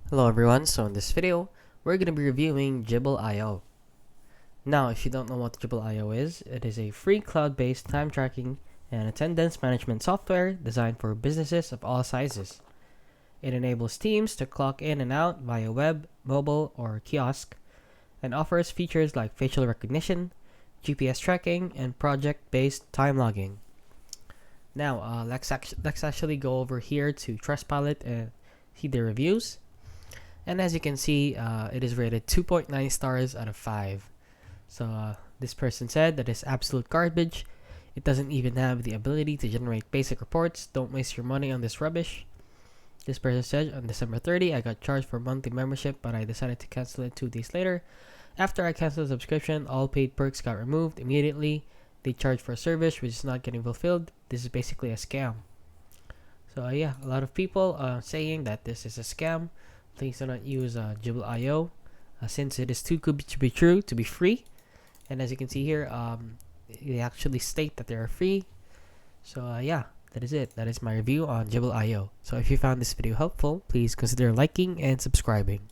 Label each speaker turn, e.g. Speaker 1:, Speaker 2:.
Speaker 1: Hello everyone, so in this video, we're going to be reviewing Jibble.io. Now, if you don't know what Jibble.io is, it is a free cloud-based time tracking and attendance management software designed for businesses of all sizes. It enables teams to clock in and out via web, mobile, or kiosk, and offers features like facial recognition, GPS tracking, and project-based time logging. Now, let's actually go over here to Trustpilot and see the reviews. And as you can see, it is rated 2.9 stars out of 5. So this person said that it's absolute garbage. It doesn't even have the ability to generate basic reports. Don't waste your money on this rubbish. This person said on December 30, I got charged for monthly membership, but I decided to cancel it 2 days later. After I canceled the subscription, all paid perks got removed immediately. They charge for a service which is not getting fulfilled. This is basically a scam. So yeah, a lot of people saying that this is a scam. Please do not use Jibble.io since it is too good to be true, to be free. And as you can see here, they actually state that they are free. So yeah, that is it. That is my review on Jibble.io. So if you found this video helpful, please consider liking and subscribing.